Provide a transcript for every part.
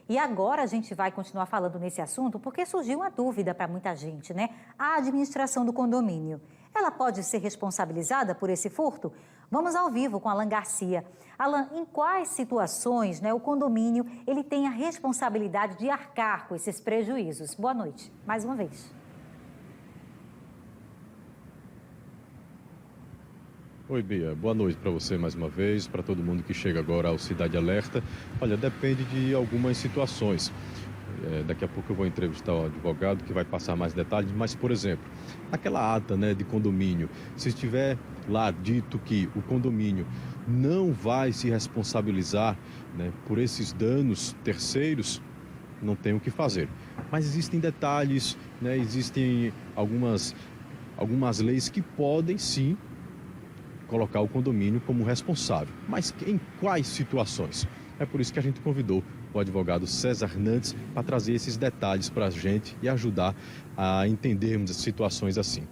E agora a gente vai continuar falando nesse assunto porque surgiu uma dúvida para muita gente, né? A administração do condomínio, ela pode ser responsabilizada por esse furto? Vamos ao vivo com Alan Garcia. Alan, em quais situações, né, o condomínio ele tem a responsabilidade de arcar com esses prejuízos? Boa noite, mais uma vez. Oi, Bia. Boa noite para você mais uma vez, para todo mundo que chega agora ao Cidade Alerta. Olha, depende de algumas situações. Daqui a pouco eu vou entrevistar o advogado que vai passar mais detalhes, mas, por exemplo, aquela ata, né, de condomínio, se estiver lá dito que o condomínio não vai se responsabilizar, né, por esses danos terceiros, não tem o que fazer. Mas existem detalhes, né, existem algumas leis que podem sim colocar o condomínio como responsável. Mas em quais situações? É por isso que a gente convidou o advogado César Nantes para trazer esses detalhes para a gente e ajudar a entendermos as situações assim.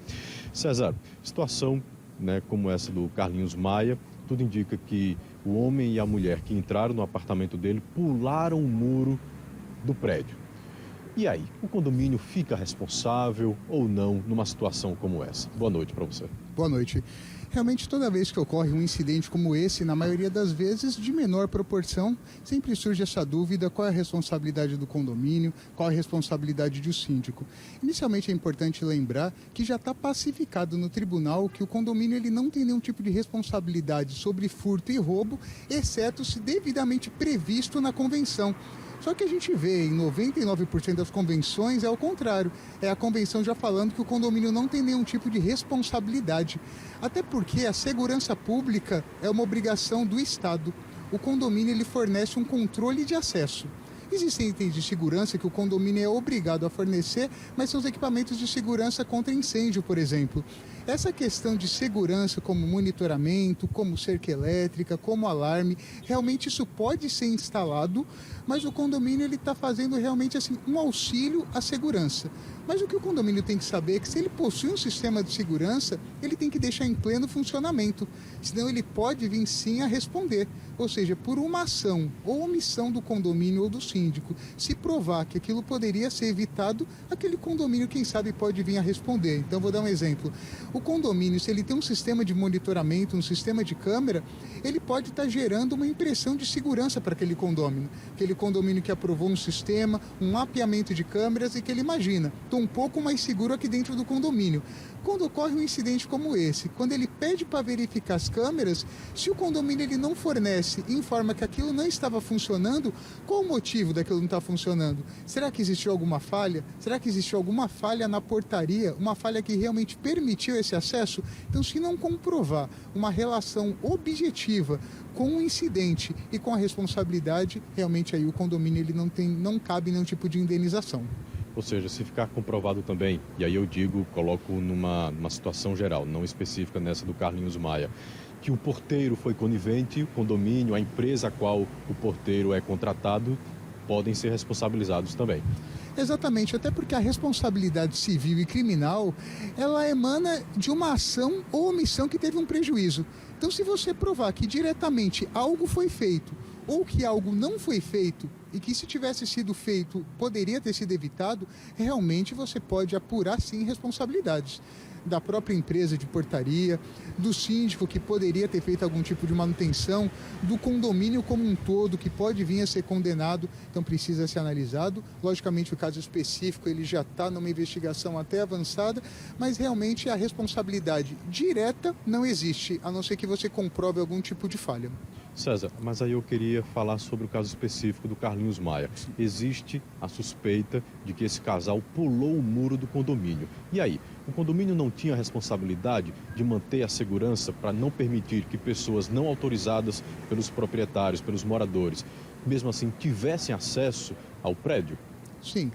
César, situação, né, como essa do Carlinhos Maia, tudo indica que o homem e a mulher que entraram no apartamento dele pularam o muro do prédio. E aí, o condomínio fica responsável ou não numa situação como essa? Boa noite para você. Boa noite. Realmente, toda vez que ocorre um incidente como esse, na maioria das vezes de menor proporção, sempre surge essa dúvida: qual é a responsabilidade do condomínio, qual é a responsabilidade do síndico. Inicialmente é importante lembrar que já está pacificado no tribunal que o condomínio ele não tem nenhum tipo de responsabilidade sobre furto e roubo, exceto se devidamente previsto na convenção. Só que a gente vê em 99% das convenções é o contrário. É a convenção já falando que o condomínio não tem nenhum tipo de responsabilidade. Até porque a segurança pública é uma obrigação do Estado. O condomínio ele fornece um controle de acesso. Existem itens de segurança que o condomínio é obrigado a fornecer, mas são os equipamentos de segurança contra incêndio, por exemplo. Essa questão de segurança, como monitoramento, como cerca elétrica, como alarme, realmente isso pode ser instalado, mas o condomínio ele está fazendo realmente assim um auxílio à segurança. Mas o que o condomínio tem que saber é que se ele possui um sistema de segurança, ele tem que deixar em pleno funcionamento, senão ele pode vir sim a responder. Ou seja, por uma ação ou omissão do condomínio ou do síndico, se provar que aquilo poderia ser evitado, aquele condomínio, quem sabe, pode vir a responder. Então, vou dar um exemplo. O condomínio, se ele tem um sistema de monitoramento, um sistema de câmera, ele pode estar gerando uma impressão de segurança para aquele condomínio. Aquele condomínio que aprovou um sistema, um mapeamento de câmeras e que ele imagina: estou um pouco mais seguro aqui dentro do condomínio. Quando ocorre um incidente como esse, quando ele pede para verificar as câmeras, se o condomínio ele não fornece e informa que aquilo não estava funcionando, qual o motivo daquilo não estar funcionando? Será que existiu alguma falha? Será que existiu alguma falha na portaria? Uma falha que realmente permitiu esse acesso? Então, se não comprovar uma relação objetiva com o incidente e com a responsabilidade, realmente aí o condomínio ele não cabe nenhum tipo de indenização. Ou seja, se ficar comprovado também, e aí eu digo, coloco numa situação geral, não específica nessa do Carlinhos Maia, que o porteiro foi conivente, o condomínio, a empresa a qual o porteiro é contratado, podem ser responsabilizados também. Exatamente, até porque a responsabilidade civil e criminal, ela emana de uma ação ou omissão que teve um prejuízo. Então, se você provar que diretamente algo foi feito ou que algo não foi feito e que, se tivesse sido feito, poderia ter sido evitado, realmente você pode apurar sim responsabilidades da própria empresa de portaria, do síndico que poderia ter feito algum tipo de manutenção, do condomínio como um todo que pode vir a ser condenado. Então precisa ser analisado. Logicamente o caso específico ele já está numa investigação até avançada, mas realmente a responsabilidade direta não existe, a não ser que você comprove algum tipo de falha. César, mas aí eu queria falar sobre o caso específico do Carlinhos Maia. Existe a suspeita de que esse casal pulou o muro do condomínio. E aí, o condomínio não tinha a responsabilidade de manter a segurança para não permitir que pessoas não autorizadas pelos proprietários, pelos moradores, mesmo assim, tivessem acesso ao prédio? Sim.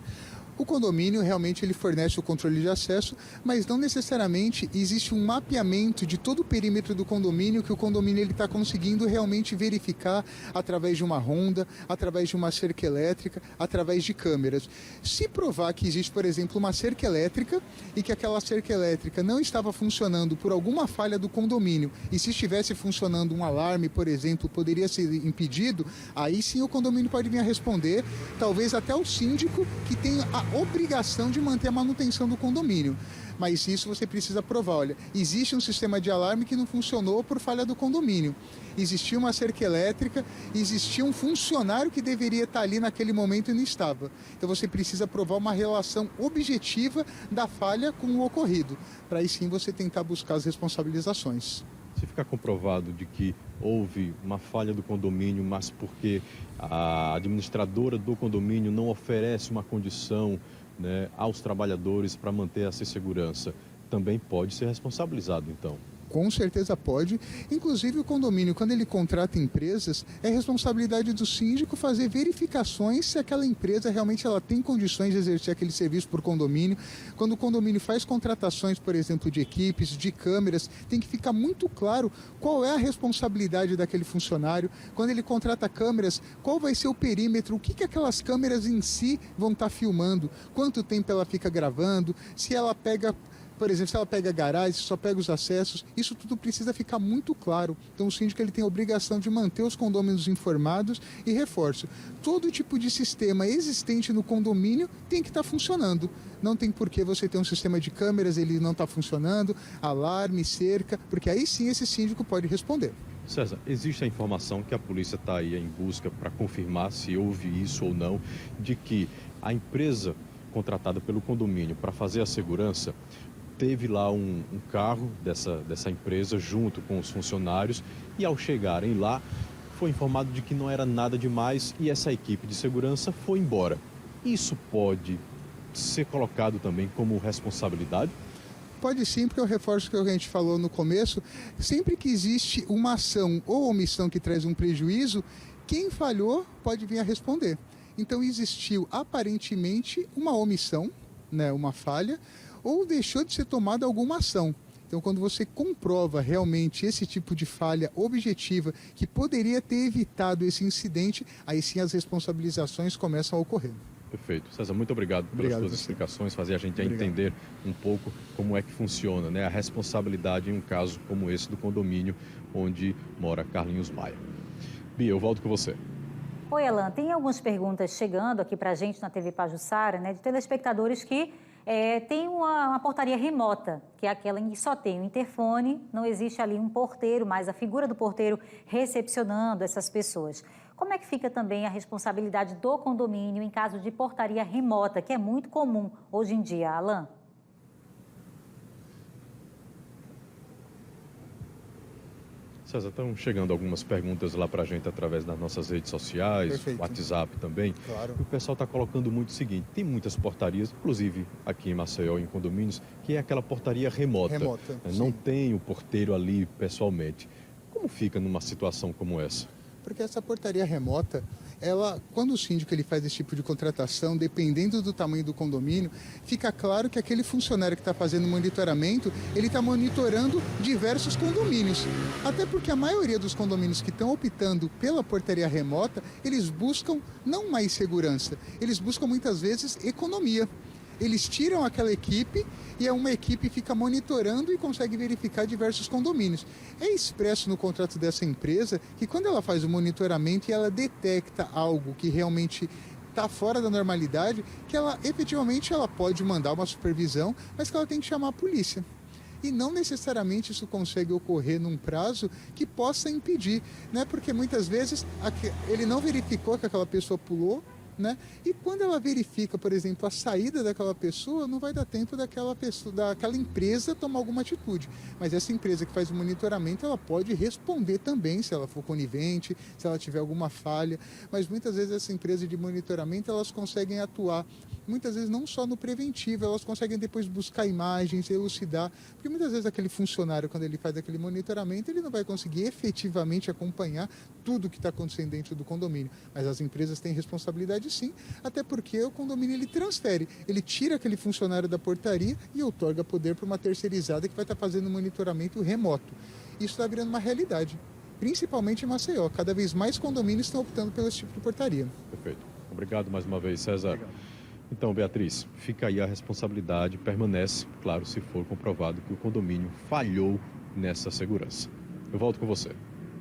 O condomínio realmente ele fornece o controle de acesso, mas não necessariamente existe um mapeamento de todo o perímetro do condomínio que o condomínio está conseguindo realmente verificar através de uma ronda, através de uma cerca elétrica, através de câmeras. Se provar que existe, por exemplo, uma cerca elétrica e que aquela cerca elétrica não estava funcionando por alguma falha do condomínio e se estivesse funcionando um alarme, por exemplo, poderia ser impedido, aí sim o condomínio pode vir a responder, talvez até o síndico que tem a obrigação de manter a manutenção do condomínio. Mas isso você precisa provar. Olha, existe um sistema de alarme que não funcionou por falha do condomínio. Existia uma cerca elétrica, existia um funcionário que deveria estar ali naquele momento e não estava. Então você precisa provar uma relação objetiva da falha com o ocorrido. Para aí sim você tentar buscar as responsabilizações. Se ficar comprovado de que houve uma falha do condomínio, mas porque a administradora do condomínio não oferece uma condição, né, aos trabalhadores para manter essa segurança, também pode ser responsabilizado, então. Com certeza pode. Inclusive o condomínio, quando ele contrata empresas, é responsabilidade do síndico fazer verificações se aquela empresa realmente ela tem condições de exercer aquele serviço por condomínio. Quando o condomínio faz contratações, por exemplo, de equipes, de câmeras, tem que ficar muito claro qual é a responsabilidade daquele funcionário. Quando ele contrata câmeras, qual vai ser o perímetro, o que aquelas câmeras em si vão estar filmando, quanto tempo ela fica gravando, se ela pega... Por exemplo, se ela pega garagem, se só pega os acessos, isso tudo precisa ficar muito claro. Então o síndico ele tem a obrigação de manter os condôminos informados e reforço. Todo tipo de sistema existente no condomínio tem que estar funcionando. Não tem por que você ter um sistema de câmeras, ele não está funcionando, alarme, cerca, porque aí sim esse síndico pode responder. César, existe a informação que a polícia está aí em busca para confirmar se houve isso ou não, de que a empresa contratada pelo condomínio para fazer a segurança teve lá um carro dessa empresa junto com os funcionários e ao chegarem lá foi informado de que não era nada demais e essa equipe de segurança foi embora. Isso pode ser colocado também como responsabilidade? Pode sim, porque eu reforço o que a gente falou no começo, sempre que existe uma ação ou omissão que traz um prejuízo, quem falhou pode vir a responder. Então existiu aparentemente uma omissão, né, uma falha, ou deixou de ser tomada alguma ação. Então, quando você comprova realmente esse tipo de falha objetiva que poderia ter evitado esse incidente, aí sim as responsabilizações começam a ocorrer. Perfeito. César, muito obrigado pelas suas explicações, fazer a gente entender um pouco como é que funciona, né, a responsabilidade em um caso como esse do condomínio onde mora Carlinhos Maia. Bia, eu volto com você. Oi, Alan, tem algumas perguntas chegando aqui para a gente na TV Pajuçara, né, de telespectadores que tem uma portaria remota, que é aquela em que só tem o interfone, não existe ali um porteiro, mas a figura do porteiro recepcionando essas pessoas. Como é que fica também a responsabilidade do condomínio em caso de portaria remota, que é muito comum hoje em dia, Alan? César, estão chegando algumas perguntas lá para a gente através das nossas redes sociais, Perfeito. WhatsApp também. Claro. O pessoal está colocando muito o seguinte, tem muitas portarias, inclusive aqui em Maceió, em condomínios, que é aquela portaria remota. Não tem o porteiro ali pessoalmente. Como fica numa situação como essa? Porque essa portaria remota, quando o síndico ele faz esse tipo de contratação, dependendo do tamanho do condomínio, fica claro que aquele funcionário que está fazendo monitoramento, ele está monitorando diversos condomínios. Até porque a maioria dos condomínios que estão optando pela portaria remota, eles buscam não mais segurança, eles buscam muitas vezes economia. Eles tiram aquela equipe e uma equipe fica monitorando e consegue verificar diversos condomínios. É expresso no contrato dessa empresa que quando ela faz o monitoramento e ela detecta algo que realmente está fora da normalidade, que ela efetivamente ela pode mandar uma supervisão, mas que ela tem que chamar a polícia. E não necessariamente isso consegue ocorrer num prazo que possa impedir, né? Porque muitas vezes ele não verificou que aquela pessoa pulou, né? E quando ela verifica, por exemplo, a saída daquela pessoa, não vai dar tempo daquela empresa tomar alguma atitude. Mas essa empresa que faz o monitoramento, ela pode responder também se ela for conivente, se ela tiver alguma falha. Mas muitas vezes essa empresa de monitoramento, elas conseguem atuar, muitas vezes não só no preventivo, elas conseguem depois buscar imagens, elucidar. Porque muitas vezes aquele funcionário, quando ele faz aquele monitoramento, ele não vai conseguir efetivamente acompanhar tudo que está acontecendo dentro do condomínio. Mas as empresas têm responsabilidade pode sim, até porque o condomínio ele transfere, ele tira aquele funcionário da portaria e outorga poder para uma terceirizada que vai estar fazendo monitoramento remoto. Isso está virando uma realidade, principalmente em Maceió. Cada vez mais condomínios estão optando pelo tipo de portaria. Perfeito. Obrigado mais uma vez, César. Então, Beatriz, fica aí a responsabilidade, permanece, claro, se for comprovado que o condomínio falhou nessa segurança. Eu volto com você.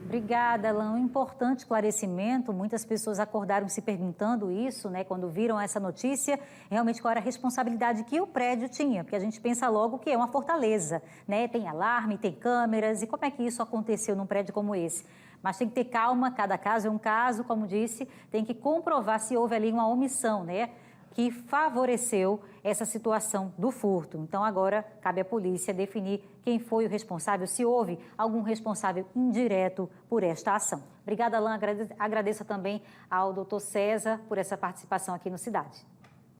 Obrigada, Alan. Um importante esclarecimento. Muitas pessoas acordaram se perguntando isso, né, quando viram essa notícia, realmente qual era a responsabilidade que o prédio tinha, porque a gente pensa logo que é uma fortaleza, né? Tem alarme, tem câmeras, e como é que isso aconteceu num prédio como esse? Mas tem que ter calma, cada caso é um caso, como disse, tem que comprovar se houve ali uma omissão, né, que favoreceu essa situação do furto. Então, agora, cabe à polícia definir quem foi o responsável, se houve algum responsável indireto por esta ação. Obrigada, Alan. Agradeço também ao doutor César por essa participação aqui no Cidade.